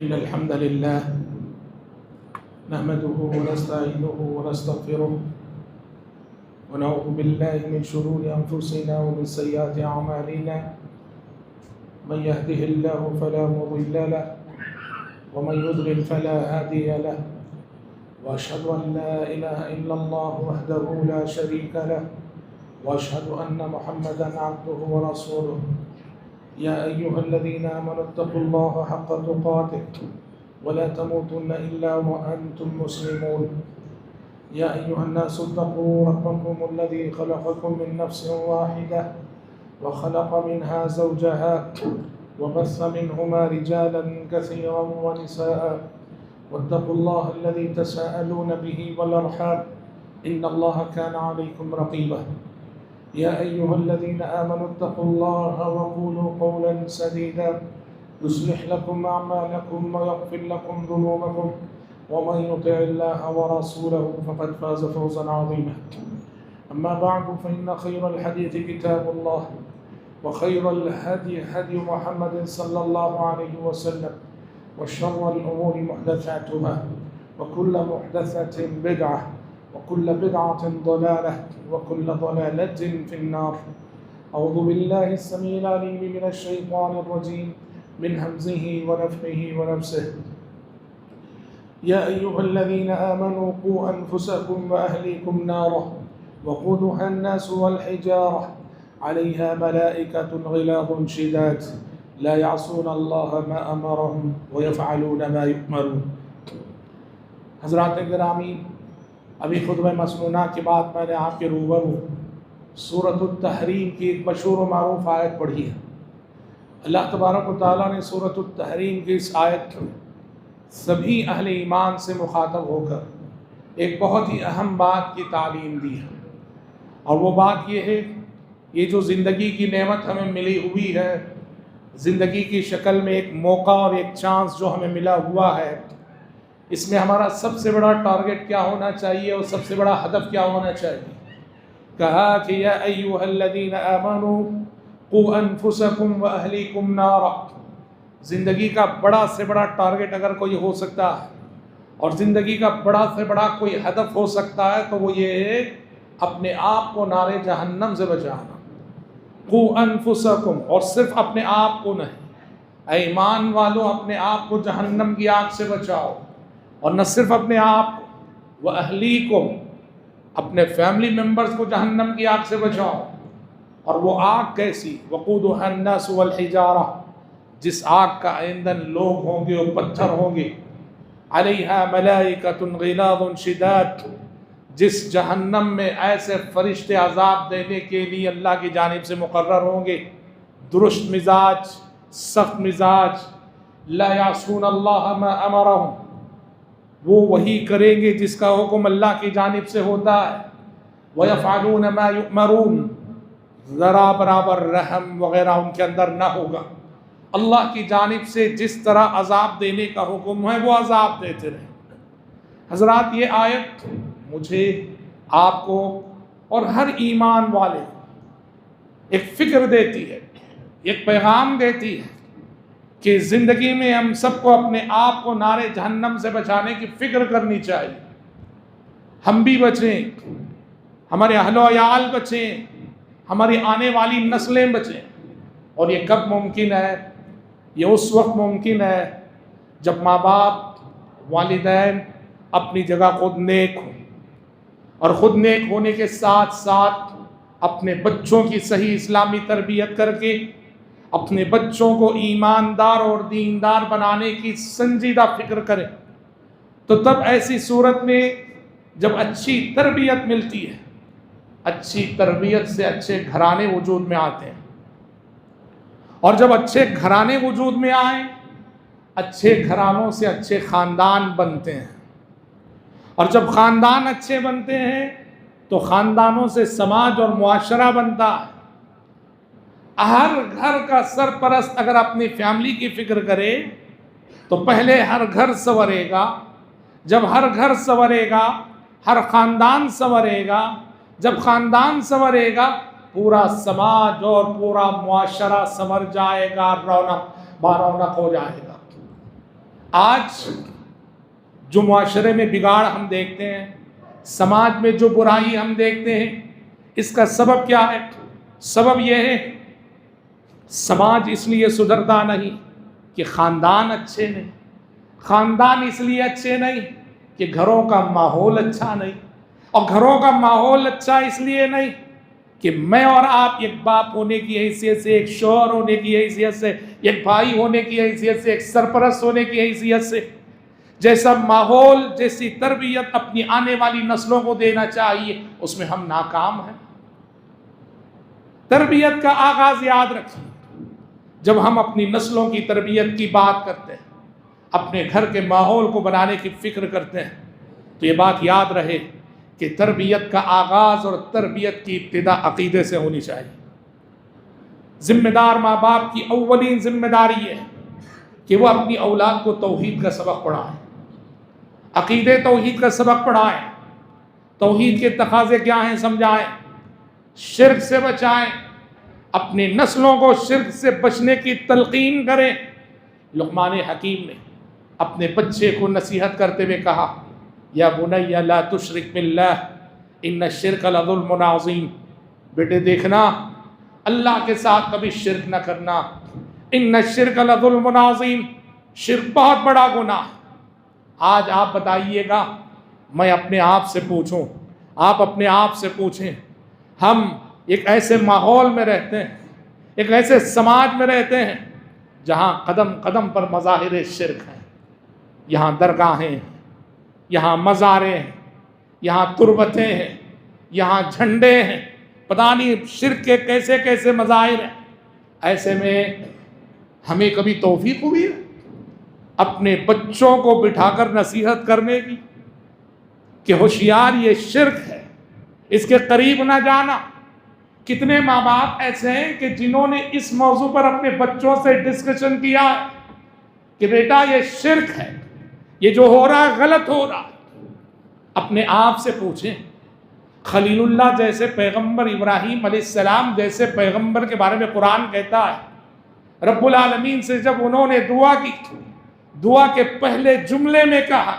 إن الحمد لله نحمده ونستعينه ونستغفره ونعوذ بالله من شرور أنفسنا ومن سيئات أعمالنا من يهده الله فلا مضل له ومن يضلل فلا هادي له وأشهد أن لا إله إلا الله وحده لا شريك له وأشهد أن محمدا عبده ورسوله يا أيها الذين آمنوا اتقوا الله حق تقاته ولا تموتن إلا وأنتم مسلمون يا أيها الناس اتقوا ربكم الذي خلقكم من نفس واحدة وخلق منها زوجها وبث منهما رجالا كثيرا ونساء واتقوا الله الذي تساءلون به والأرحام إن الله كان عليكم رقيبا يا أيها الذين آمنوا اتقوا الله وقولوا قولا سديدا يصلح لكم أعمالكم ويغفر لكم ذنوبكم ومن يطع الله ورسوله فقد فاز فوزا عظيما أما بعد فإن خير الحديث كتاب الله وخير الهدي هدي محمد صلى الله عليه وسلم وشر الأمور محدثاتها وكل محدثة بدعة وكل بدعة ضلالة وكل ضلالة في النار أعوذ بالله السميع العليم من الشيطان الرجيم من همزه ونفخه ونفسه يا أيها الذين آمنوا قوا أنفسكم وأهليكم نارا وقودها الناس والحجارة عليها ملائكة غلاظ شداد لا يعصون الله ما أمرهم ويفعلون ما يؤمرون. حضرات گرامی، ابھی خطبہ مسنونہ کے بعد میں نے آپ کے روبرو سورۃ التحریم کی ایک مشہور و معروف آیت پڑھی ہے. اللہ تبارک و تعالیٰ نے سورۃ التحریم کی اس آیت میں سبھی اہل ایمان سے مخاطب ہو کر ایک بہت ہی اہم بات کی تعلیم دی ہے، اور وہ بات یہ ہے، یہ جو زندگی کی نعمت ہمیں ملی ہوئی ہے، زندگی کی شکل میں ایک موقع اور ایک چانس جو ہمیں ملا ہوا ہے، اس میں ہمارا سب سے بڑا ٹارگٹ کیا ہونا چاہیے اور سب سے بڑا ہدف کیا ہونا چاہیے؟ کہا کہ یا ایھا الذین آمنوا قوا انفسکم واہلیکم نارا. زندگی کا بڑا سے بڑا ٹارگٹ اگر کوئی ہو سکتا ہے اور زندگی کا بڑا سے بڑا کوئی ہدف ہو سکتا ہے تو وہ یہ ہے اپنے آپ کو نار جہنم سے بچانا. قوا انفسکم، اور صرف اپنے آپ کو نہیں، اے ایمان والوں اپنے آپ کو جہنم کی آگ سے بچاؤ، اور نہ صرف اپنے آپ کو، وَأَهْلِيكُمْ، اپنے فیملی ممبرز کو جہنم کی آگ سے بچاؤ. اور وہ آگ کیسی؟ وَقُودُهَا النَّاسُ وَالْحِجَارَةُ، جس آگ کا ایندھن لوگ ہوں گے اور پتھر ہوں گے. عَلَيْهَا مَلَائِكَةٌ غِلَاظٌ شِدَادٌ، جس جہنم میں ایسے فرشتے عذاب دینے کے لیے اللہ کی جانب سے مقرر ہوں گے، درست مزاج، سخت مزاج. لَا يَعْصُونَ اللَّهَ مَا أَمَرَهُمْ، وہ وہی کریں گے جس کا حکم اللہ کی جانب سے ہوتا ہے. وَيَفْعَلُونَ مَا يُؤْمَرُونَ، ذرا برابر رحم وغیرہ ان کے اندر نہ ہوگا. اللہ کی جانب سے جس طرح عذاب دینے کا حکم ہے وہ عذاب دیتے رہیں. حضرات، یہ آیت مجھے، آپ کو اور ہر ایمان والے کو ایک فکر دیتی ہے، ایک پیغام دیتی ہے کہ زندگی میں ہم سب کو اپنے آپ کو نار جہنم سے بچانے کی فکر کرنی چاہیے. ہم بھی بچیں، ہمارے اہل و عیال بچیں، ہماری آنے والی نسلیں بچیں. اور یہ کب ممکن ہے؟ یہ اس وقت ممکن ہے جب ماں باپ، والدین اپنی جگہ خود نیک ہوں، اور خود نیک ہونے کے ساتھ ساتھ اپنے بچوں کی صحیح اسلامی تربیت کر کے اپنے بچوں کو ایماندار اور دیندار بنانے کی سنجیدہ فکر کریں. تو تب ایسی صورت میں جب اچھی تربیت ملتی ہے، اچھی تربیت سے اچھے گھرانے وجود میں آتے ہیں، اور جب اچھے گھرانے وجود میں آئیں، اچھے گھرانوں سے اچھے خاندان بنتے ہیں، اور جب خاندان اچھے بنتے ہیں تو خاندانوں سے سماج اور معاشرہ بنتا ہے. ہر گھر کا سرپرست اگر اپنی فیملی کی فکر کرے تو پہلے ہر گھر سنورے گا. جب ہر گھر سنورے گا، ہر خاندان سنورے گا. جب خاندان سنورے گا، پورا سماج اور پورا معاشرہ سنور جائے گا، رونق بارونق ہو جائے گا. آج جو معاشرے میں بگاڑ ہم دیکھتے ہیں، سماج میں جو برائی ہم دیکھتے ہیں، اس کا سبب کیا ہے؟ سبب یہ ہے سماج اس لیے سدھرتا نہیں کہ خاندان اچھے نہیں، خاندان اس لیے اچھے نہیں کہ گھروں کا ماحول اچھا نہیں، اور گھروں کا ماحول اچھا اس لیے نہیں کہ میں اور آپ ایک باپ ہونے کی حیثیت سے، ایک شوہر ہونے کی حیثیت سے، ایک بھائی ہونے کی حیثیت سے، ایک سرپرست ہونے کی حیثیت سے جیسا ماحول، جیسی تربیت اپنی آنے والی نسلوں کو دینا چاہیے، اس میں ہم ناکام ہیں۔ تربیت کا آغاز یاد رکھیں، جب ہم اپنی نسلوں کی تربیت کی بات کرتے ہیں، اپنے گھر کے ماحول کو بنانے کی فکر کرتے ہیں، تو یہ بات یاد رہے کہ تربیت کا آغاز اور تربیت کی ابتدا عقیدے سے ہونی چاہیے۔ ذمہ دار ماں باپ کی اولین ذمہ داری یہ ہے کہ وہ اپنی اولاد کو توحید کا سبق پڑھائیں، عقیدے توحید کا سبق پڑھائیں، توحید کے تقاضے کیا ہیں سمجھائیں، شرک سے بچائیں، اپنی نسلوں کو شرک سے بچنے کی تلقین کریں۔ لقمان حکیم نے اپنے بچے کو نصیحت کرتے ہوئے کہا، یا بنی لا تشرک باللہ ان الشرک لظلم عظیم، بیٹے دیکھنا اللہ کے ساتھ کبھی شرک نہ کرنا، ان الشرک لظلم عظیم، شرک بہت بڑا گناہ ہے۔ آج آپ بتائیے گا، میں اپنے آپ سے پوچھوں، آپ اپنے آپ سے پوچھیں، ہم ایک ایسے ماحول میں رہتے ہیں، ایک ایسے سماج میں رہتے ہیں جہاں قدم قدم پر مظاہر شرک ہیں، یہاں درگاہیں ہیں، یہاں مزاریں ہیں، یہاں تربتیں ہیں، یہاں جھنڈے ہیں، پتہ نہیں شرک کے کیسے کیسے مظاہر ہیں۔ ایسے میں ہمیں کبھی توفیق ہوئی ہے اپنے بچوں کو بٹھا کر نصیحت کرنے کی کہ ہوشیار یہ شرک ہے، اس کے قریب نہ جانا؟ کتنے ماں باپ ایسے ہیں کہ جنہوں نے اس موضوع پر اپنے بچوں سے ڈسکشن کیا ہے کہ بیٹا یہ شرک ہے، یہ جو ہو رہا ہے غلط ہو رہا ہے۔ اپنے آپ سے پوچھیں، خلیل اللہ جیسے پیغمبر، ابراہیم علیہ السلام جیسے پیغمبر کے بارے میں قرآن کہتا ہے، رب العالمین سے جب انہوں نے دعا کی، دعا کے پہلے جملے میں کہا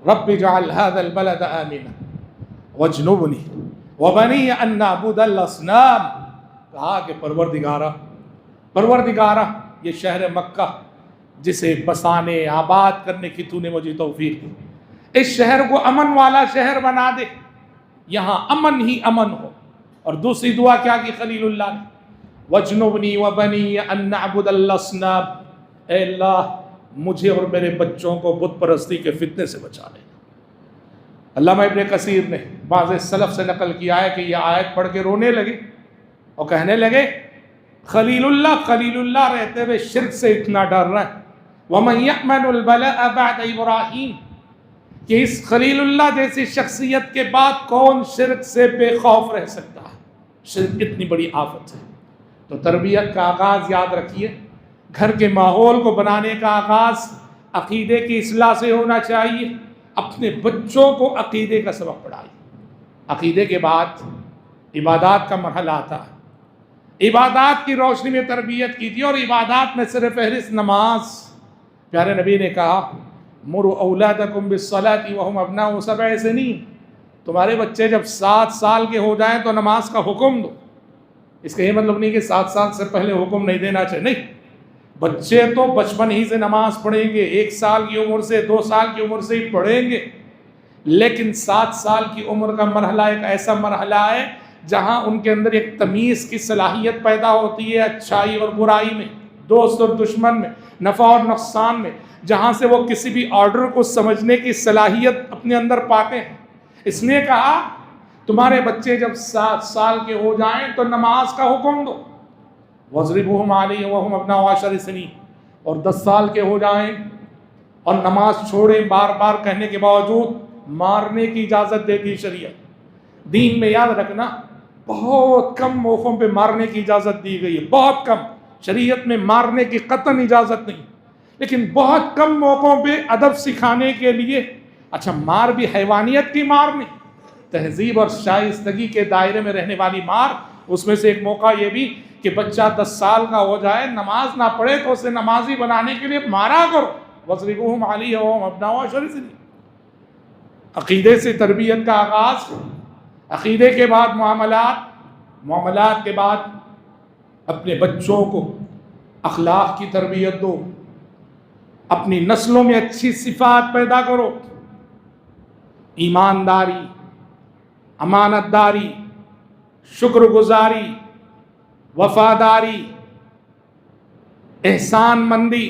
رب اجعل هذا البلد آمنا واجنبنی وبنی ان نعبد الاصنام، کہا کہ پروردگارہ یہ شہر مکہ جسے بسانے آباد کرنے کی تو نے مجھے توفیق دی، اس شہر کو امن والا شہر بنا دے، یہاں امن ہی امن ہو۔ اور دوسری دعا کیا کی خلیل اللہ نے، وَاجْنُبْنِي وَبَنِيَّ أَن نَعْبُدَ الْأَصْنَامَ، اے اللہ مجھے اور میرے بچوں کو بت پرستی کے فتنے سے بچا لے۔ علامہ ابن کثیر نے بعض سلف سے نقل کیا ہے کہ یہ آیت پڑھ کے رونے لگے اور کہنے لگے خلیل اللہ رہتے ہوئے شرک سے اتنا ڈر رہا ہے، وَمَنْ يَأْمَنُ الْبَلَاءَ بَعْدَ إِبْرَاهِيمَ، کہ اس خلیل اللہ جیسی شخصیت کے بعد کون شرک سے بے خوف رہ سکتا ہے؟ شرک اتنی بڑی آفت ہے۔ تو تربیت کا آغاز یاد رکھیے، گھر کے ماحول کو بنانے کا آغاز عقیدے کی اصلاح سے ہونا چاہیے۔ اپنے بچوں کو عقیدے کا سبق پڑھائیے۔ عقیدے کے بعد عبادات کا مرحلہ آتا ہے، عبادات کی روشنی میں تربیت کیجیے، اور عبادات میں سر فہرست نماز۔ پیارے نبی نے کہا مروا اولادکم بالصلاۃ وہم ابناء 7 سنین، تمہارے بچے جب 7 سال کے ہو جائیں تو نماز کا حکم دو۔ اس کا یہ مطلب نہیں کہ 7 سال سے پہلے حکم نہیں دینا چاہیے، نہیں، بچے تو بچپن ہی سے نماز پڑھیں گے، 1 سال کی عمر سے 2 سال کی عمر سے ہی پڑھیں گے، لیکن 7 سال کی عمر کا مرحلہ ایک ایسا مرحلہ ہے جہاں ان کے اندر ایک تمیز کی صلاحیت پیدا ہوتی ہے، اچھائی اور برائی میں، دوست اور دشمن میں، نفع اور نقصان میں، جہاں سے وہ کسی بھی آرڈر کو سمجھنے کی صلاحیت اپنے اندر پاتے ہیں۔ اس نے کہا تمہارے بچے جب 7 سال کے ہو جائیں تو نماز کا حکم دو، وَاضْرِبُوهُمْ عَلَيْهِ وَهُمْ أَبْنَاءُ 10 سنین، اور 10 سال کے ہو جائیں اور نماز چھوڑیں، بار بار کہنے کے باوجود مارنے کی اجازت دیتی شریعت۔ دین میں یاد رکھنا بہت کم موقعوں پہ مارنے کی اجازت دی گئی ہے، بہت کم، شریعت میں مارنے کی قطعاً اجازت نہیں، لیکن بہت کم موقعوں پہ ادب سکھانے کے لیے۔ اچھا، مار بھی حیوانیت کی مار نہیں، تہذیب اور شائستگی کے دائرے میں رہنے والی مار، اس میں سے ایک موقع یہ بھی کہ بچہ 10 سال کا ہو جائے نماز نہ پڑھے تو اسے نمازی بنانے کے لیے مارا کرو، وَاضْرِبُوهُمْ عَلَيْهَا وَهُمْ أَبْنَاءُ 10 سنین۔ عقیدے سے تربیت کا آغاز، عقیدے کے بعد معاملات کے بعد اپنے بچوں کو اخلاق کی تربیت دو، اپنی نسلوں میں اچھی صفات پیدا کرو، ایمانداری، امانت داری، شکر گزاری، وفاداری، احسان مندی،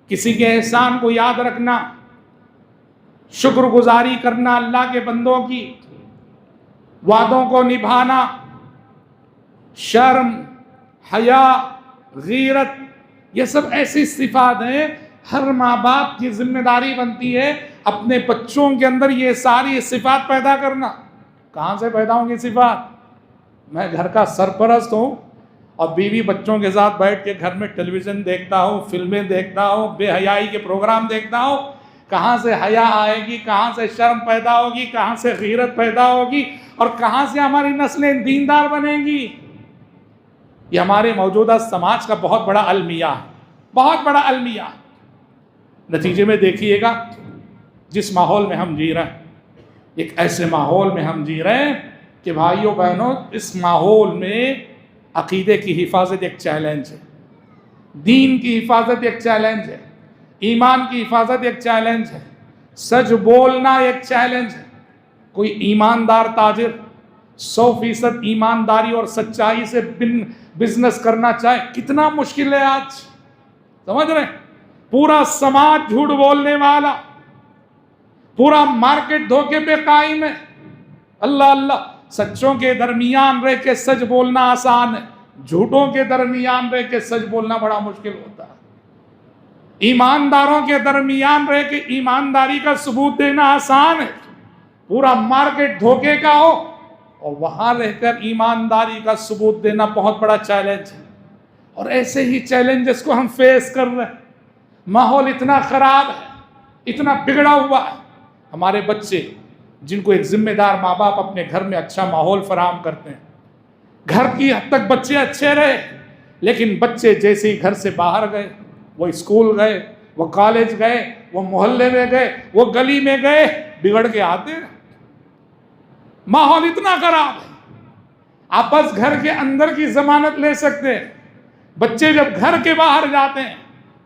کسی کے احسان کو یاد رکھنا، شکر گزاری کرنا اللہ کے بندوں کی، وعدوں کو نبھانا، شرم، حیا، غیرت، یہ سب ایسی صفات ہیں ہر ماں باپ کی ذمہ داری بنتی ہے اپنے بچوں کے اندر یہ ساری صفات پیدا کرنا۔ کہاں سے پیدا ہوں گی صفات؟ میں گھر کا سرپرست ہوں اور بیوی بچوں کے ساتھ بیٹھ کے گھر میں ٹیلی ویژن دیکھتا ہوں، فلمیں دیکھتا ہوں، بے حیائی کے پروگرام دیکھتا ہوں، کہاں سے حیا آئے گی، کہاں سے شرم پیدا ہوگی، کہاں سے غیرت پیدا ہوگی، اور کہاں سے ہماری نسلیں دیندار بنیں گی؟ یہ ہمارے موجودہ سماج کا بہت بڑا المیہ ہے، بہت بڑا المیہ۔ نتیجے میں دیکھیے گا جس ماحول میں ہم جی رہے ہیں، ایک ایسے ماحول میں ہم جی رہے ہیں کہ بھائیوں بہنوں، اس ماحول میں عقیدے کی حفاظت ایک چیلنج ہے، دین کی حفاظت ایک چیلنج ہے، ایمان کی حفاظت ایک چیلنج ہے، سچ بولنا ایک چیلنج ہے۔ کوئی ایماندار تاجر 100% ایمانداری اور سچائی سے بزنس کرنا چاہے، کتنا مشکل ہے آج، سمجھ رہے ہیں؟ پورا سماج جھوٹ بولنے والا، پورا مارکیٹ دھوکے پہ قائم ہے۔ اللہ اللہ، سچوں کے درمیان رہ کے سچ بولنا آسان ہے، جھوٹوں کے درمیان رہ کے سچ بولنا بڑا مشکل ہوتا ہے۔ ایمانداروں کے درمیان رہ کے ایمانداری کا ثبوت دینا آسان ہے، پورا مارکیٹ دھوکے کا ہو اور وہاں رہ کر ایمانداری کا ثبوت دینا بہت بڑا چیلنج ہے۔ اور ایسے ہی چیلنجز کو ہم فیس کر رہے ہیں۔ ماحول اتنا خراب ہے، اتنا بگڑا ہوا ہے، ہمارے بچے جن کو ایک ذمہ دار ماں باپ اپنے گھر میں اچھا ماحول فراہم کرتے ہیں، گھر کی حد تک بچے اچھے رہے، لیکن بچے جیسے ہی گھر سے باہر گئے، وہ اسکول گئے، وہ کالج گئے، وہ محلے میں گئے، وہ گلی میں گئے، بگڑ کے آتے ہیں۔ ماحول اتنا خراب ہے، آپ بس گھر کے اندر کی ضمانت لے سکتے ہیں، بچے جب گھر کے باہر جاتے ہیں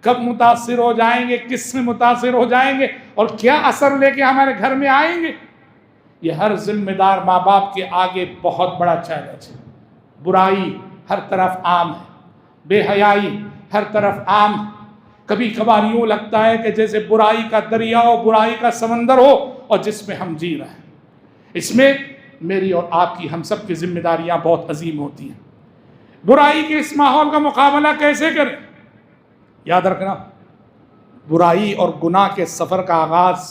کب متاثر ہو جائیں گے، کس سے متاثر ہو جائیں گے اور کیا اثر لے کے ہمارے گھر میں آئیں گے، یہ ہر ذمہ دار ماں باپ کے آگے بہت بڑا چیلنج ہے۔ برائی ہر طرف عام ہے، بے حیائی ہر طرف عام ہے۔ کبھی کبھار یوں لگتا ہے کہ جیسے برائی کا دریا ہو، برائی کا سمندر ہو، اور جس میں ہم جی رہے ہیں، اس میں میری اور آپ کی، ہم سب کی ذمہ داریاں بہت عظیم ہوتی ہیں۔ برائی کے اس ماحول کا مقابلہ کیسے کریں؟ یاد رکھنا، برائی اور گناہ کے سفر کا آغاز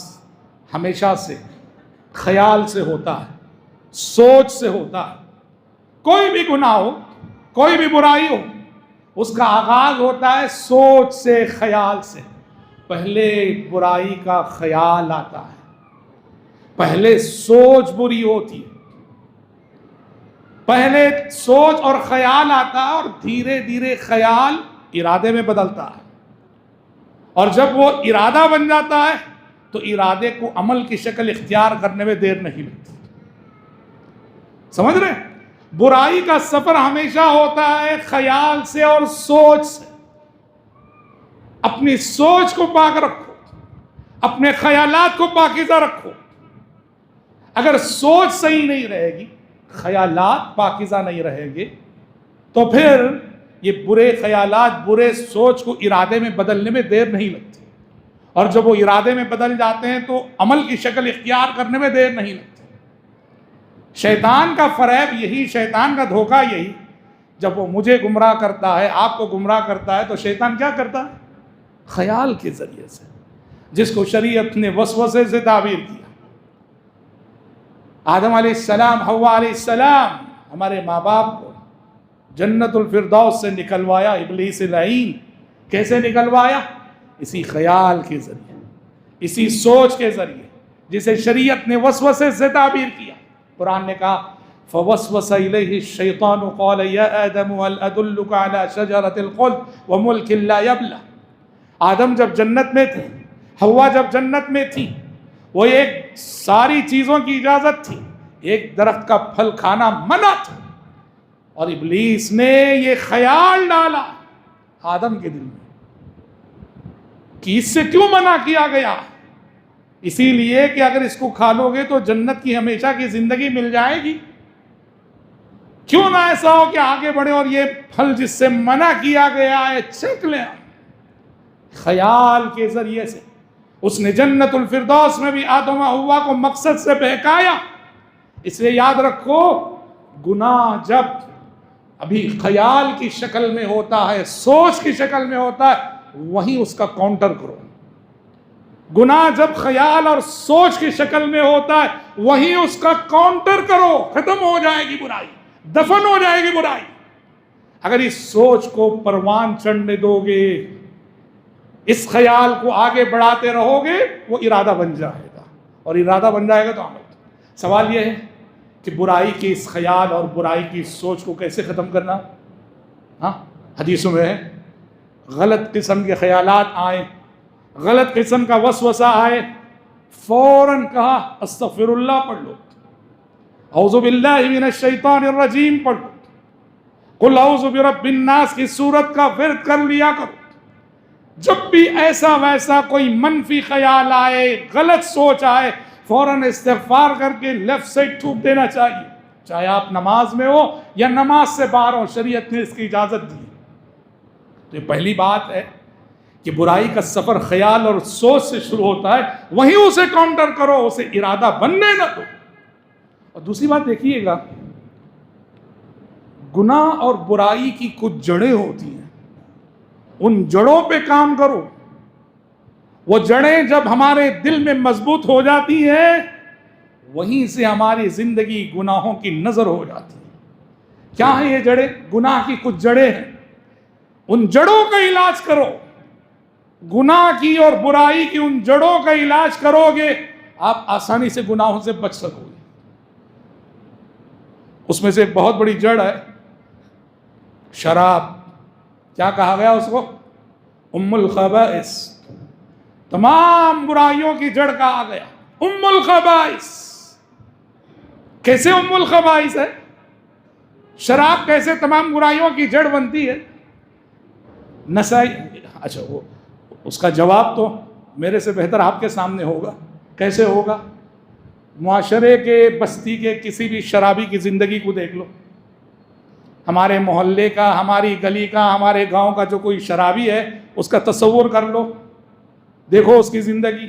ہمیشہ سے خیال سے ہوتا ہے، سوچ سے ہوتا ہے۔ کوئی بھی گناہ ہو، کوئی بھی برائی ہو، اس کا آغاز ہوتا ہے سوچ سے، خیال سے۔ پہلے برائی کا خیال آتا ہے، پہلے سوچ بری ہوتی ہے، پہلے سوچ اور خیال آتا ہے، اور دھیرے دھیرے خیال ارادے میں بدلتا ہے، اور جب وہ ارادہ بن جاتا ہے تو ارادے کو عمل کی شکل اختیار کرنے میں دیر نہیں لگتی۔ سمجھ رہے ہیں؟ برائی کا سفر ہمیشہ ہوتا ہے خیال سے اور سوچ سے۔ اپنی سوچ کو پاک رکھو، اپنے خیالات کو پاکیزہ رکھو۔ اگر سوچ صحیح نہیں رہے گی، خیالات پاکیزہ نہیں رہیں گے، تو پھر یہ برے خیالات، برے سوچ کو ارادے میں بدلنے میں دیر نہیں لگتی، اور جب وہ ارادے میں بدل جاتے ہیں تو عمل کی شکل اختیار کرنے میں دیر نہیں لگتی۔ شیطان کا فریب یہی، شیطان کا دھوکہ یہی، جب وہ مجھے گمراہ کرتا ہے، آپ کو گمراہ کرتا ہے، تو شیطان کیا کرتا ہے؟ خیال کے ذریعے سے، جس کو شریعت نے وسوسے سے تعبیر کیا۔ آدم علیہ السلام، حوا علیہ السلام، ہمارے ماں باپ کو جنت الفردوس سے نکلوایا ابلیس لعین۔ کیسے نکلوایا؟ اسی خیال کے ذریعے، اسی سوچ کے ذریعے، جسے شریعت نے وسوسے سے تعبیر کیا۔ قرآن نے کہا فوسوس الیہ الشیطان قال یا آدم هل ادلک علی شجرۃ الخلد وملک لا یبلی. آدم جب جنت میں تھے، حوا جب جنت میں تھی، وہ ایک ساری چیزوں کی اجازت تھی، ایک درخت کا پھل کھانا منع تھا، اور ابلیس نے یہ خیال ڈالا آدم کے دل میں کہ اس سے کیوں منع کیا گیا؟ اسی لیے کہ اگر اس کو کھا لو گے تو جنت کی ہمیشہ کی زندگی مل جائے گی. کیوں نہ ایسا ہو کہ آگے بڑھے اور یہ پھل جس سے منع کیا گیا ہے چکھ لیں. خیال کے ذریعے سے اس نے جنت الفردوس میں بھی آدم و حوا کو مقصد سے بہکایا. اس لیے یاد رکھو، گناہ جب ابھی خیال کی شکل میں ہوتا ہے، سوچ کی شکل میں ہوتا ہے، وہیں اس کا کاؤنٹر کرو. گناہ جب خیال اور سوچ کی شکل میں ہوتا ہے، وہیں اس کا کاؤنٹر کرو. ختم ہو جائے گی برائی، دفن ہو جائے گی برائی. اگر اس سوچ کو پروان چڑھنے دو گے، اس خیال کو آگے بڑھاتے رہو گے، وہ ارادہ بن جائے گا، اور ارادہ بن جائے گا تو عمل. سوال یہ ہے کہ برائی کے اس خیال اور برائی کی سوچ کو کیسے ختم کرنا؟ حدیثوں میں ہے، غلط قسم کے خیالات آئیں، غلط قسم کا وسوسہ آئے، فوراً کہا استغفر اللہ پڑھ لو، اعوذ باللہ من الشیطان الرجیم پڑھ لو، قل اعوذ برب الناس کی سورت کا ورد کر لیا کرو. جب بھی ایسا ویسا کوئی منفی خیال آئے، غلط سوچ آئے، فوراً استغفار کر کے لیفٹ سائڈ تھوک دینا چاہیے، چاہے آپ نماز میں ہو یا نماز سے باہر ہو. شریعت نے اس کی اجازت دی. تو یہ پہلی بات ہے کہ برائی کا سفر خیال اور سوچ سے شروع ہوتا ہے، وہیں اسے کاؤنٹر کرو، اسے ارادہ بننے نہ دو. اور دوسری بات دیکھیے گا، گناہ اور برائی کی کچھ جڑیں ہوتی ہیں، ان جڑوں پہ کام کرو. وہ جڑیں جب ہمارے دل میں مضبوط ہو جاتی ہیں، وہیں سے ہماری زندگی گناہوں کی نظر ہو جاتی ہے. کیا ہیں یہ جڑیں؟ گناہ کی کچھ جڑیں ہیں، ان جڑوں کا علاج کرو. گناہ کی اور برائی کی ان جڑوں کا علاج کرو گے، آپ آسانی سے گناہوں سے بچ سکو گے. اس میں سے ایک بہت بڑی جڑ ہے شراب. کیا کہا گیا اس کو؟ ام الخبائث. تمام برائیوں کی جڑ کہا گیا ام الخبائث. کیسے ام الخبائث ہے؟ شراب کیسے تمام برائیوں کی جڑ بنتی ہے؟ نسائی. اچھا، وہ اس کا جواب تو میرے سے بہتر آپ کے سامنے ہوگا. کیسے ہوگا؟ معاشرے کے، بستی کے کسی بھی شرابی کی زندگی کو دیکھ لو. ہمارے محلے کا، ہماری گلی کا، ہمارے گاؤں کا جو کوئی شرابی ہے، اس کا تصور کر لو، دیکھو اس کی زندگی.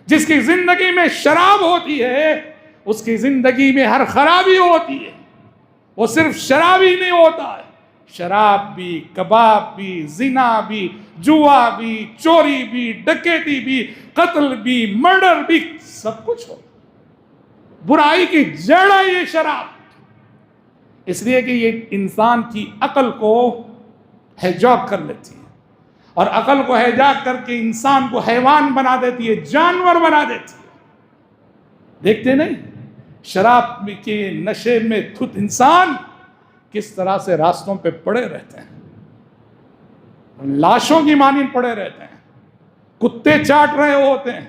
جس کی زندگی میں شراب ہوتی ہے، اس کی زندگی میں ہر خرابی ہوتی ہے. وہ صرف شرابی نہیں ہوتا ہے، شراب بھی، کباب بھی، زنا بھی، جوا بھی، چوری بھی، ڈکیتی بھی، قتل بھی، مرڈر بھی، سب کچھ ہو. برائی کی جڑ ہے یہ شراب. اس لیے کہ یہ انسان کی عقل کو ہیجاک کر لیتی ہے، اور عقل کو ہیجاک کر کے انسان کو حیوان بنا دیتی ہے، جانور بنا دیتی ہے. دیکھتے نہیں شراب کے نشے میں دھت انسان کس طرح سے راستوں پہ پڑے رہتے ہیں، لاشوں کی مانند پڑے رہتے ہیں، کتے چاٹ رہے ہوتے ہیں،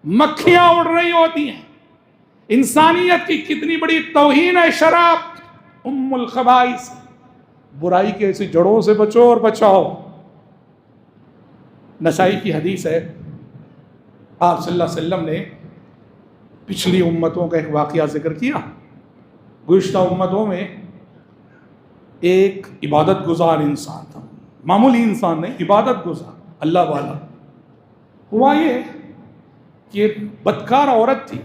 مکھیاں اڑ رہی ہوتی ہیں. انسانیت کی کتنی بڑی توہین ہے شراب. ام الخبائث. برائی کے ایسی جڑوں سے بچو اور بچاؤ. نسائی کی حدیث ہے، آپ صلی اللہ علیہ وسلم نے پچھلی امتوں کا ایک واقعہ ذکر کیا. گزشتہ امتوں میں ایک عبادت گزار انسان تھا، معمولی انسان نہیں، عبادت گزار، اللہ والا. ہوا یہ کہ ایک بدکار عورت تھی،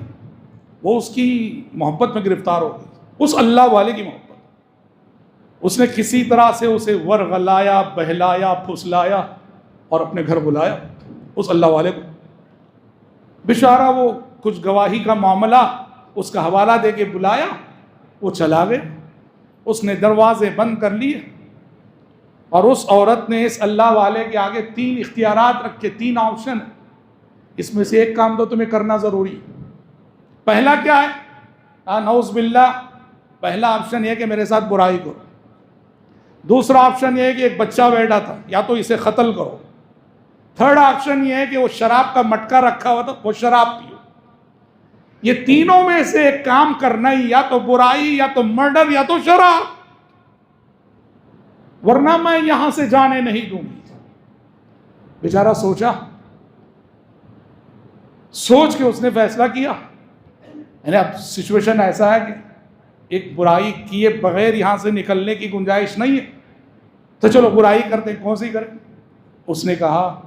وہ اس کی محبت میں گرفتار ہو گئی، اس اللہ والے کی محبت. اس نے کسی طرح سے اسے ورغلایا، بہلایا، پھسلایا اور اپنے گھر بلایا اس اللہ والے کو. بیچارہ وہ کچھ گواہی کا معاملہ اس کا حوالہ دے کے بلایا، وہ چلا گیا. اس نے دروازے بند کر لیے، اور اس عورت نے اس اللہ والے کے آگے 3 اختیارات رکھے، 3 آپشن ہیں. اس میں سے ایک کام تو تمہیں کرنا ضروری. پہلا کیا ہے؟ نعوذ باللہ، پہلا آپشن یہ کہ میرے ساتھ برائی کرو، دوسرا آپشن یہ ہے کہ ایک بچہ بیٹھا تھا یا تو اسے قتل کرو، تھرڈ آپشن یہ ہے کہ وہ شراب کا مٹکا رکھا ہوا تھا وہ شراب پیو۔ یہ تینوں میں سے ایک کام کرنا ہی، یا تو برائی یا تو مرڈر یا تو شراب، ورنہ میں یہاں سے جانے نہیں دوں گی۔ بیچارہ سوچا، سوچ کے اس نے فیصلہ کیا، یعنی اب سچویشن ایسا ہے کہ ایک برائی کیے بغیر یہاں سے نکلنے کی گنجائش نہیں ہے، تو چلو برائی کرتے ہیں، کون سی کریں؟ اس نے کہا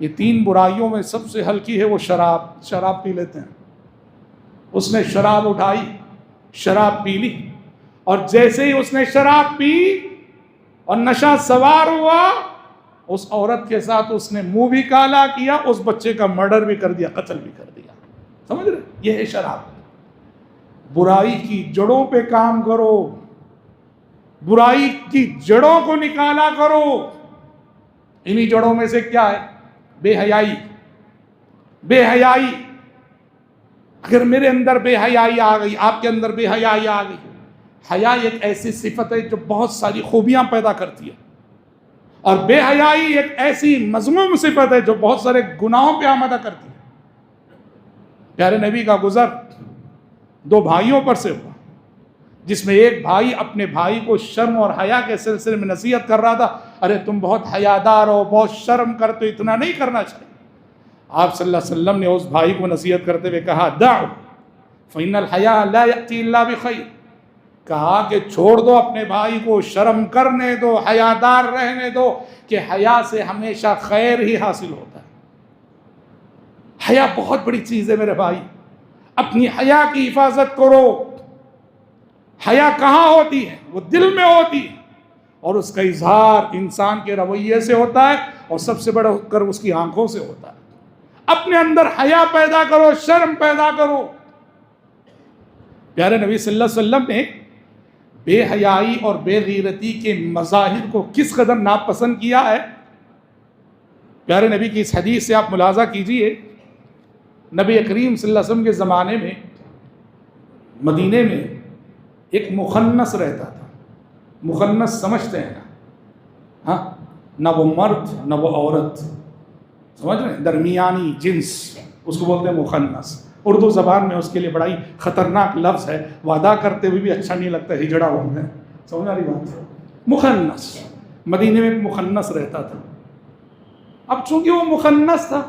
یہ تین برائیوں میں سب سے ہلکی ہے وہ شراب پی لیتے ہیں۔ اس نے شراب اٹھائی، شراب پی لی، اور جیسے ہی اس نے شراب پی اور نشہ سوار ہوا، اس عورت کے ساتھ اس نے منہ بھی کالا کیا، اس بچے کا مرڈر بھی کر دیا، قتل بھی کر دیا۔ سمجھ رہے؟ یہ ہے شراب۔ برائی کی جڑوں پہ کام کرو، برائی کی جڑوں کو نکالا کرو۔ انہی جڑوں میں سے کیا ہے؟ بے حیائی۔ بے حیائی، اگر میرے اندر بے حیائی آ گئی، آپ کے اندر بے حیائی آ گئی۔ حیا ایک ایسی صفت ہے جو بہت ساری خوبیاں پیدا کرتی ہے، اور بے حیائی ایک ایسی مذموم صفت ہے جو بہت سارے گناہوں پہ آمادہ کرتی ہے۔ پیارے نبی کا گزر دو بھائیوں پر سے ہوا، جس میں ایک بھائی اپنے بھائی کو شرم اور حیا کے سلسلے میں نصیحت کر رہا تھا، ارے تم بہت حیادار ہو، بہت شرم کرتے ہو، اتنا نہیں کرنا چاہیے۔ آپ صلی اللہ علیہ وسلم نے اس بھائی کو نصیحت کرتے ہوئے کہا دعو فإن الحیاء لا یأتی الا بخیر، کہا کہ چھوڑ دو اپنے بھائی کو، شرم کرنے دو، حیادار رہنے دو، کہ حیا سے ہمیشہ خیر ہی حاصل ہوتا ہے۔ حیا بہت بڑی چیز ہے میرے بھائی، اپنی حیا کی حفاظت کرو۔ حیا کہاں ہوتی ہے؟ وہ دل میں ہوتی ہے، اور اس کا اظہار انسان کے رویے سے ہوتا ہے، اور سب سے بڑا کر اس کی آنکھوں سے ہوتا ہے۔ اپنے اندر حیا پیدا کرو، شرم پیدا کرو۔ پیارے نبی صلی اللہ علیہ وسلم نے بے حیائی اور بے غیرتی کے مظاہر کو کس قدر ناپسند کیا ہے۔ پیارے نبی کی اس حدیث سے آپ ملاحظہ کیجئے، نبی کریم صلی اللہ علیہ وسلم کے زمانے میں مدینے میں ایک مخنث رہتا تھا۔ مخنث سمجھتے ہیں نا؟ ہاں، نہ وہ مرد نہ وہ عورت، سمجھ رہے ہیں؟ درمیانی جنس، اس کو بولتے ہیں مخنث۔ اردو زبان میں اس کے لیے بڑا ہی خطرناک لفظ ہے، وعدہ کرتے ہوئے بھی اچھا نہیں لگتا، ہجڑا بولتے ہیں، سمجھ آ رہی بات؟ مخنث۔ مدینے میں ایک مخنث رہتا تھا۔ اب چونکہ وہ مخنث تھا،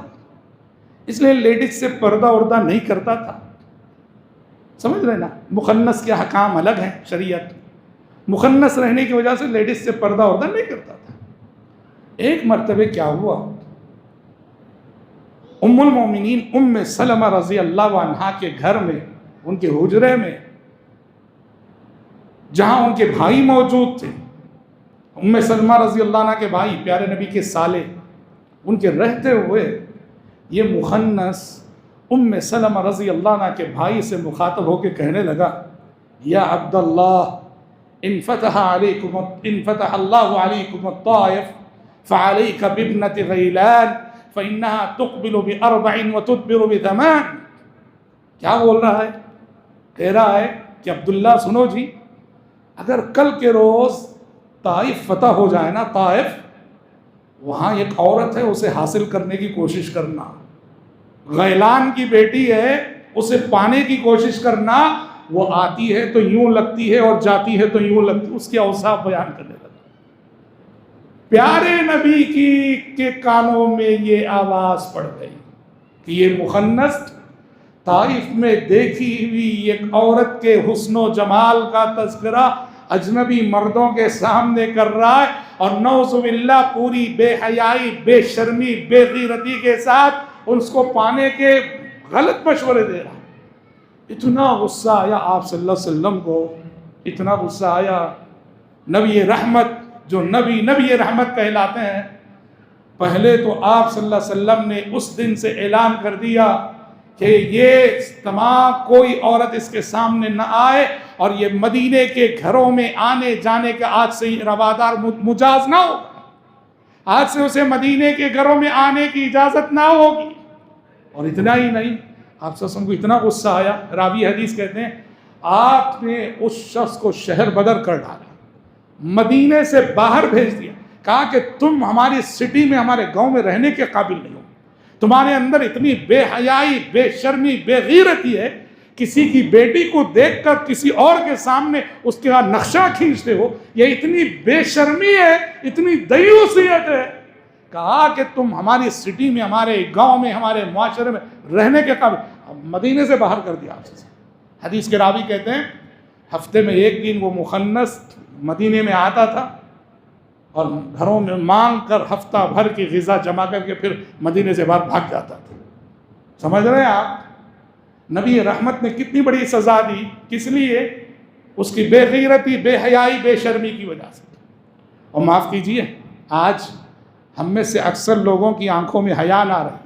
اس لیے لیڈیز سے پردہ اردہ نہیں کرتا تھا، سمجھ رہے نا؟ مخنث کے حکام الگ ہیں، شریعت۔ مخنث رہنے کی وجہ سے لیڈیز سے پردہ اردہ نہیں کرتا تھا۔ ایک مرتبہ کیا ہوا، ام المومنین ام سلمہ رضی اللہ عنہا کے گھر میں، ان کے حجرے میں، جہاں ان کے بھائی موجود تھے، ام سلمہ رضی اللہ عنہ کے بھائی، پیارے نبی کے سالے، ان کے رہتے ہوئے یہ مخنث ام سلمہ رضی اللہ عنہ کے بھائی سے مخاطب ہو کے کہنے لگا، یا عبداللہ ان فتح اللہ علیکم الطائف فعلیک بابنۃ غیلان فإنها تقبل ب4 وتدبر ب8۔ کیا بول رہا ہے؟ کہہ رہا ہے کہ عبداللہ سنو جی، اگر کل کے روز طائف فتح ہو جائے نا، طائف، وہاں ایک عورت ہے، اسے حاصل کرنے کی کوشش کرنا، غیلان کی بیٹی ہے، اسے پانے کی کوشش کرنا، وہ آتی ہے تو یوں لگتی ہے اور جاتی ہے تو یوں لگتی ہے۔ اس کے اوصاف بیان کرنے لگا۔ پیارے نبی کے کانوں میں یہ آواز پڑ گئی کہ یہ مخنث طائف میں دیکھی ہوئی ایک عورت کے حسن و جمال کا تذکرہ اجنبی مردوں کے سامنے کر رہا ہے، اور نعوذ باللہ پوری بے حیائی، بے شرمی، بے غیرتی کے ساتھ اس کو پانے کے غلط مشورے دے رہا ہے۔ اتنا غصہ آیا آپ صلی اللہ علیہ وسلم کو، اتنا غصہ آیا۔ نبی رحمت، جو نبی رحمت کہلاتے ہیں، پہلے تو آپ صلی اللہ علیہ وسلم نے اس دن سے اعلان کر دیا کہ یہ تمام کوئی عورت اس کے سامنے نہ آئے، اور یہ مدینے کے گھروں میں آنے جانے کا آج سے روادار مجاز نہ ہوگا، آج سے اسے مدینے کے گھروں میں آنے کی اجازت نہ ہوگی۔ اور اتنا ہی نہیں، آپ صلی اللہ علیہ وسلم کو اتنا غصہ آیا، راوی حدیث کہتے ہیں آپ نے اس شخص کو شہر بدر کر ڈالا، مدینے سے باہر بھیج دیا، کہا کہ تم ہماری سٹی میں، ہمارے گاؤں میں رہنے کے قابل نہیں ہو، تمہارے اندر اتنی بے حیائی، بے شرمی، بے غیرتی ہے، کسی کی بیٹی کو دیکھ کر کسی اور کے سامنے اس کا نقشہ کھینچتے ہو، یہ اتنی بے شرمی ہے، اتنی دیوسیت ہے، کہا کہ تم ہماری سٹی میں، ہمارے گاؤں میں، ہمارے معاشرے میں رہنے کے قابل، مدینے سے باہر کر دیا آپ سے۔ حدیث کے راوی کہتے ہیں ہفتے میں ایک دن وہ مخنث مدینے میں آتا تھا اور گھروں میں مانگ کر ہفتہ بھر کی غذا جمع کر کے پھر مدینے سے باہر بھاگ جاتا تھا۔ سمجھ رہے ہیں آپ؟ نبی رحمت نے کتنی بڑی سزا دی، کس لیے؟ اس کی بے غیرتی، بے حیائی، بے شرمی کی وجہ سے۔ اور معاف کیجئے، آج ہم میں سے اکثر لوگوں کی آنکھوں میں حیا نہ رہی،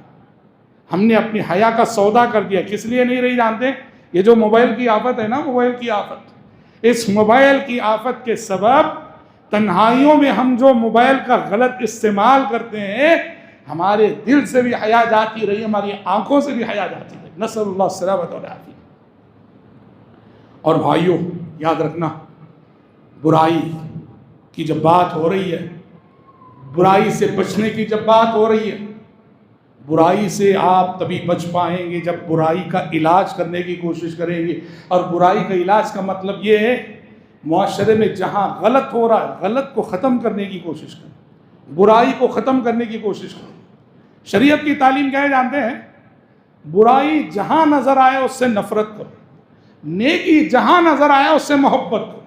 ہم نے اپنی حیا کا سودا کر دیا۔ کس لیے نہیں رہی جانتے؟ یہ جو موبائل کی آفت ہے نا، موبائل کی آفت، اس موبائل کی آفت کے سبب تنہائیوں میں ہم جو موبائل کا غلط استعمال کرتے ہیں، ہمارے دل سے بھی حیا جاتی رہی، ہماری آنکھوں سے بھی حیا جاتی رہی، نسأل اللہ السلامۃ والعافیہ۔ اور بھائیوں یاد رکھنا، برائی کی جب بات ہو رہی ہے، برائی سے بچنے کی جب بات ہو رہی ہے، برائی سے آپ تبھی بچ پائیں گے جب برائی کا علاج کرنے کی کوشش کریں گے۔ اور برائی کا علاج کا مطلب یہ ہے، معاشرے میں جہاں غلط ہو رہا ہے، غلط کو ختم کرنے کی کوشش کریں، برائی کو ختم کرنے کی کوشش کریں۔ شریعت کی تعلیم کیا ہے جانتے ہیں؟ برائی جہاں نظر آئے اس سے نفرت کرو، نیکی جہاں نظر آئے اس سے محبت کرو۔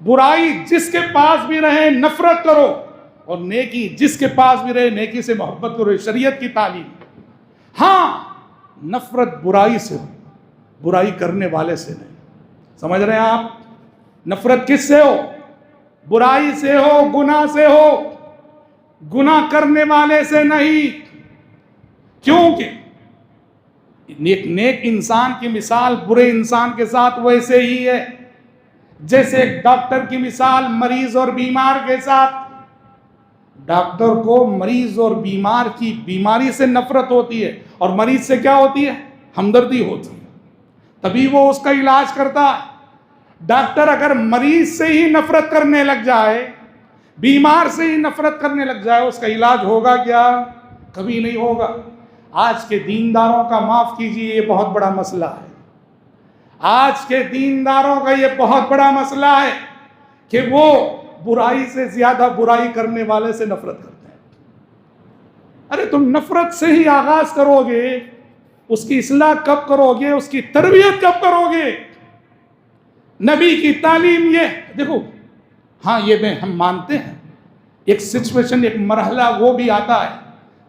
برائی جس کے پاس بھی رہے نفرت کرو، اور نیکی جس کے پاس بھی رہے نیکی سے محبت کرو۔ شریعت کی تعلیم۔ ہاں، نفرت برائی سے ہو، برائی کرنے والے سے نہیں۔ سمجھ رہے ہیں آپ؟ نفرت کس سے ہو؟ برائی سے ہو، گناہ سے ہو، گناہ کرنے والے سے نہیں۔ کیونکہ نیک انسان کی مثال برے انسان کے ساتھ ویسے ہی ہے جیسے ایک ڈاکٹر کی مثال مریض اور بیمار کے ساتھ۔ ڈاکٹر کو مریض اور بیمار کی بیماری سے نفرت ہوتی ہے، اور مریض سے کیا ہوتی ہے؟ ہمدردی ہوتی ہے، تبھی وہ اس کا علاج کرتا ہے۔ ڈاکٹر اگر مریض سے ہی نفرت کرنے لگ جائے، بیمار سے ہی نفرت کرنے لگ جائے، اس کا علاج ہوگا کیا؟ کبھی نہیں ہوگا۔ آج کے دینداروں کا معاف کیجیے یہ بہت بڑا مسئلہ ہے۔ آج کے دینداروں کا یہ بہت بڑا مسئلہ ہے کہ وہ برائی سے زیادہ برائی کرنے والے سے نفرت کرتے ہیں۔ ارے تم نفرت سے ہی آغاز کرو گے، اس کی اصلاح کب کرو گے؟ اس کی تربیت کب کرو گے؟ نبی کی تعلیم یہ دیکھو۔ ہاں یہ ہم مانتے ہیں، ایک سچویشن، ایک مرحلہ وہ بھی آتا ہے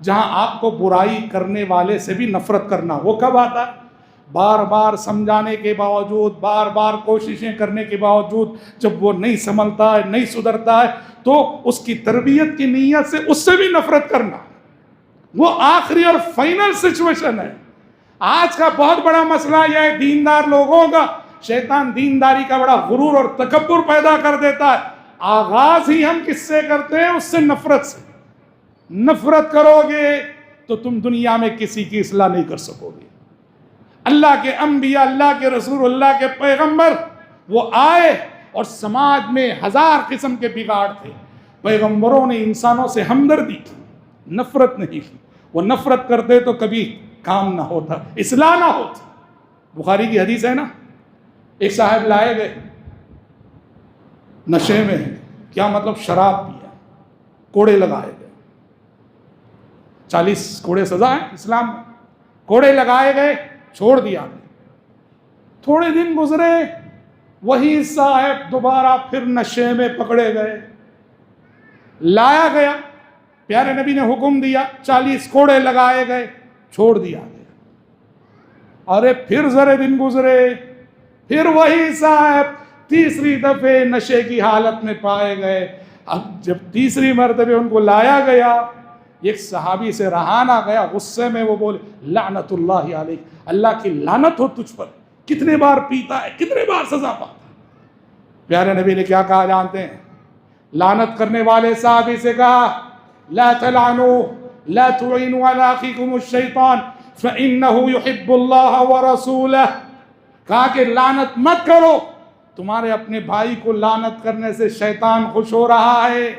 جہاں آپ کو برائی کرنے والے سے بھی نفرت کرنا۔ وہ کب آتا ہے؟ بار بار سمجھانے کے باوجود، بار بار کوششیں کرنے کے باوجود جب وہ نہیں سنبھلتا ہے، نہیں سدھرتا ہے، تو اس کی تربیت کی نیت سے اس سے بھی نفرت کرنا، وہ آخری اور فائنل سچویشن ہے۔ آج کا بہت بڑا مسئلہ یہ ہے دیندار لوگوں کا، شیطان دینداری کا بڑا غرور اور تکبر پیدا کر دیتا ہے۔ آغاز ہی ہم کس سے کرتے ہیں؟ اس سے نفرت سے۔ نفرت کرو گے تو تم دنیا میں کسی کی اصلاح نہیں کر سکو گے۔ اللہ کے انبیاء، اللہ کے رسول، اللہ کے پیغمبر وہ آئے اور سماج میں ہزار قسم کے بگاڑ تھے، پیغمبروں نے انسانوں سے ہمدردی کی، نفرت نہیں کی۔ وہ نفرت کرتے تو کبھی کام نہ ہوتا، اصلاح نہ ہوتی۔ بخاری کی حدیث ہے نا، ایک صاحب لائے گئے نشے میں، کیا مطلب؟ شراب پیا، کوڑے لگائے گئے، 40 کوڑے سزا ہے اسلام میں، کوڑے لگائے گئے، چھوڑ دیا۔ تھوڑے دن گزرے، وہی صاحب دوبارہ پھر نشے میں پکڑے گئے، لایا گیا، پیارے نبی نے حکم دیا، 40 کوڑے لگائے گئے، چھوڑ دیا گیا۔ ارے پھر ذرے دن گزرے، پھر وہی صاحب تیسری دفعہ نشے کی حالت میں پائے گئے۔ اب جب تیسری مرتبہ ان کو لایا گیا، ایک صحابی سے رہا نہ گیا، غصے میں وہ بولے لعنت اللہ علیک، اللہ کی لعنت ہو تجھ پر، کتنے بار پیتا ہے، کتنے بار سزا پاتا ہے۔ پیارے نبی نے کیا کہا جانتے ہیں؟ لعنت کرنے والے صحابی سے کہا لا تلعنوا لا تعینوا علی اخیکم الشیطان فانہ یحب اللہ ورسولہ، کہا کہ لعنت مت کرو، تمہارے اپنے بھائی کو لعنت کرنے سے شیطان خوش ہو رہا ہے،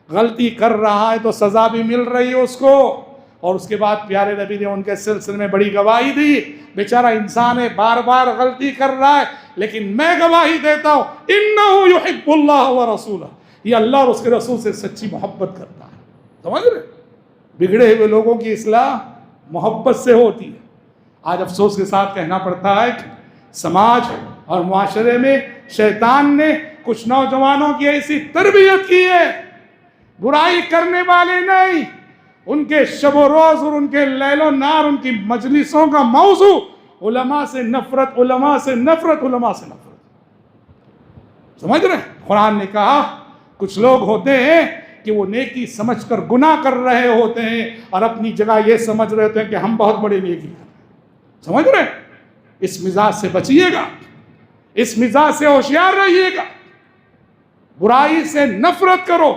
غلطی کر رہا ہے تو سزا بھی مل رہی ہے اس کو۔ اور اس کے بعد پیارے نبی نے ان کے سلسلے میں بڑی گواہی دی، بیچارہ انسان ہے، بار بار غلطی کر رہا ہے، لیکن میں گواہی دیتا ہوں انہ یحب اللہ ورسولہ، یہ اللہ اور اس کے رسول سے سچی محبت کرتا ہے۔ سمجھ رہے؟ بگڑے ہوئے لوگوں کی اصلاح محبت سے ہوتی ہے۔ آج افسوس کے ساتھ کہنا پڑتا ہے کہ سماج اور معاشرے میں شیطان نے کچھ نوجوانوں کی ایسی تربیت کی ہے، برائی کرنے والے نہیں، ان کے شب و روز اور ان کے لیل و نہار ان کی مجلسوں کا موضوع علماء سے نفرت، علماء سے نفرت، علماء سے نفرت۔ سمجھ رہے ہیں؟ قرآن نے کہا کچھ لوگ ہوتے ہیں کہ وہ نیکی سمجھ کر گناہ کر رہے ہوتے ہیں اور اپنی جگہ یہ سمجھ رہے ہوتے ہیں کہ ہم بہت بڑی نیکی کر رہے ہیں۔ سمجھ رہے ہیں؟ اس مزاج سے بچیے گا، اس مزاج سے ہوشیار رہیے گا، برائی سے نفرت کرو،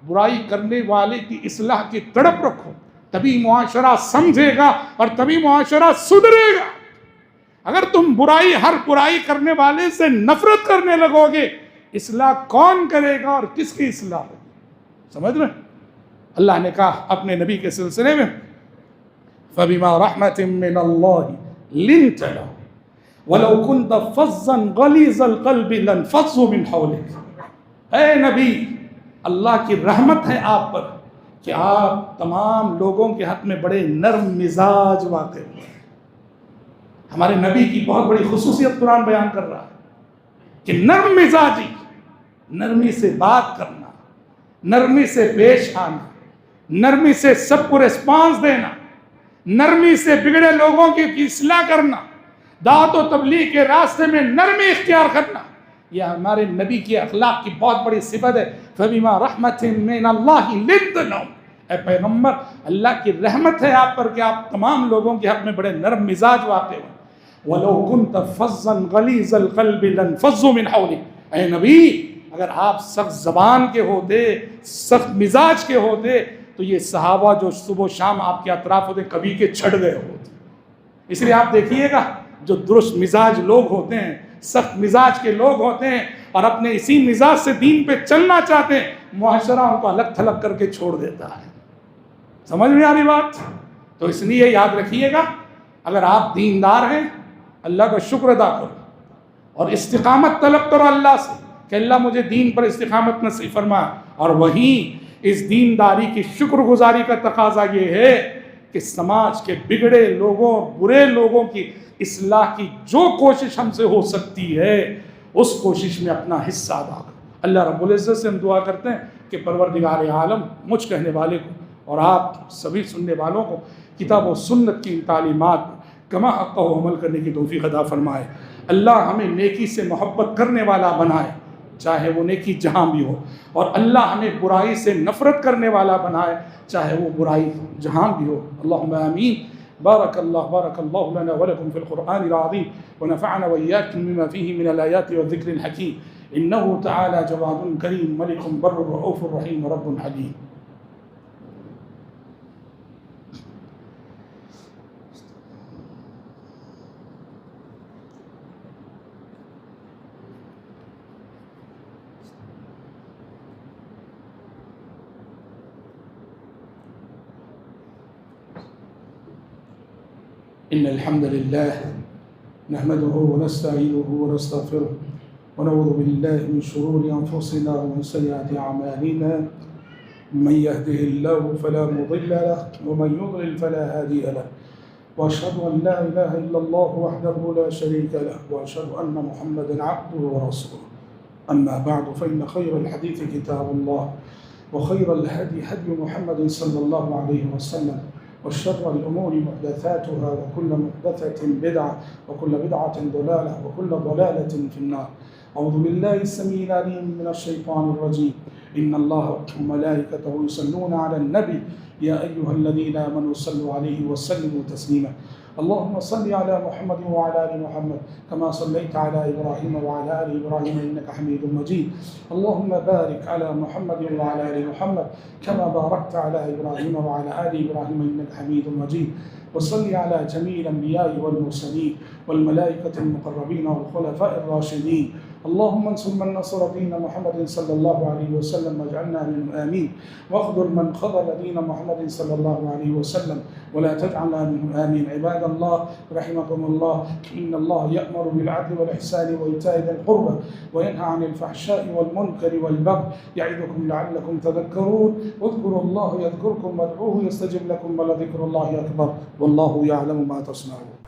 برائی کرنے والے کی اصلاح کی تڑپ رکھو، تبھی معاشرہ سمجھے گا اور تبھی معاشرہ سدھرے گا۔ اگر تم ہر برائی کرنے والے سے نفرت کرنے لگو گے، اصلاح کون کرے گا اور کس کی اصلاح ہوگی؟ سمجھ رہے؟ اللہ نے کہا اپنے نبی کے سلسلے میں فَبِمَا رَحْمَةٍ مِّنَ اللَّهِ لِنْتَ لَهُمْ وَلَوْ كُنْتَ فَظًّا غَلِيظَ الْقَلْبِ لَانفَضُّوا مِنْ حَوْلِكَ۔ اے نبی، اللہ کی رحمت ہے آپ پر کہ آپ تمام لوگوں کے حق میں بڑے نرم مزاج واقع ہوئے۔ ہمارے نبی کی بہت بڑی خصوصیت قرآن بیان کر رہا ہے کہ نرم مزاجی، نرمی سے بات کرنا، نرمی سے پیش آنا، نرمی سے سب کو ریسپانس دینا، نرمی سے بگڑے لوگوں کی اصلاح کرنا، دعوت و تبلیغ کے راستے میں نرمی اختیار کرنا، یہ ہمارے نبی کی اخلاق کی بہت بڑی صفت ہے۔ فَبِمَا رَحْمَةٍ مِّنَ اللَّهِ لِنْتَ لَهُمْ، اے پیغمبر، اللہ کی رحمت ہے آپ پر کہ آپ تمام لوگوں کے حق میں بڑے نرم مزاج واقع ہوئے۔ وَلَوْ كُنْتَ فَظًّا غَلِيظَ الْقَلْبِ لَانفَضُّوا مِنْ حَوْلِكَ، اے نبی، اگر آپ سخت زبان کے ہوتے، سخت مزاج کے ہوتے تو یہ صحابہ جو صبح و شام آپ کے اطراف ہوتے کبھی کے چھٹ گئے ہوتے۔ اس لیے آپ دیکھیے گا جو درست مزاج لوگ ہوتے ہیں، سخت مزاج کے لوگ ہوتے ہیں اور اپنے اسی مزاج سے دین پہ چلنا چاہتے ہیں، معاشرہ ان کو الگ تھلگ کر کے چھوڑ دیتا ہے۔ سمجھ میں آ رہی بات؟ تو اس لیے یاد رکھیے گا، اگر آپ دیندار ہیں اللہ کا شکر ادا کرو اور استقامت طلب کرو اللہ سے کہ اللہ مجھے دین پر استقامت نصیب فرما، اور وہیں اس دینداری کی شکر گزاری کا تقاضا یہ ہے کہ سماج کے بگڑے لوگوں، برے لوگوں کی اصلاح کی جو کوشش ہم سے ہو سکتی ہے اس کوشش میں اپنا حصہ ادا کرو۔ اللہ رب العزت سے ہم دعا کرتے ہیں کہ پروردگار عالم مجھ کہنے والے کو اور آپ سبھی سننے والوں کو کتاب و سنت کی تعلیمات کما حق و عمل کرنے کی توفیق عطا فرمائے۔ اللہ ہمیں نیکی سے محبت کرنے والا بنائے، چاہے وہ نیکی جہاں بھی ہو، اور اللہ ہمیں برائی سے نفرت کرنے والا بنائے، چاہے وہ برائی جہاں بھی ہو۔ اللہم آمین۔ بارک اللہ لنا ولکم فی القرآن العظیم ونفعنا وإیاکم بما فیہ من الآیات والذکر الحکیم، انہ تعالی جواد کریم ملک بر رؤوف رحیم رب حلیم۔ إن الحمد لله نحمده ونستعينه ونستغفره ونعوذ بالله من شرور أنفسنا ومن سيئات أعمالنا، من يهده الله فلا مضل له ومن يضلل فلا هادي له، وأشهد أن لا إله إلا الله وحده لا شريك له، وأشهد أن محمدا عبده ورسوله، أما بعد فإن خير الحديث كتاب الله وخير الهدي هدي محمد صلى الله عليه وسلم، وشر الأمور محدثاتها وكل محدثة بدعة وكل بدعة ضلالة وكل ضلالة في النار۔ أعوذ بالله السميع العليم من الشيطان الرجيم، إن الله وملائكته يصلون على النبي يا أيها الذين آمنوا صلوا عليه وسلموا تسليما۔ اللهم صل على محمد وعلى آل محمد كما صليت على إبراهيم وعلى آل إبراهيم إنك حميد مجيد، اللهم بارك على محمد وعلى آل محمد كما باركت على إبراهيم وعلى آل إبراهيم إنك حميد مجيد۔ وصل على جميع الأنبياء والمرسلين والملائكة المقربين والخلفاء الراشدين. اللهم انصر من نصر دين محمد صلى الله عليه وسلم واجعلنا منهم آمين، واخذل من خذل دين محمد صلى الله عليه وسلم ولا تجعلنا منهم آمين. عباد الله رحمكم الله، إن الله يأمر بالعدل والإحسان وإيتاء ذي القربى وينهى عن الفحشاء والمنكر والبغي يعظكم لعلكم تذكرون. اذكروا الله يذكركم وادعوه يستجب لكم ولذكر الله أكبر والله يعلم ما تصنعون.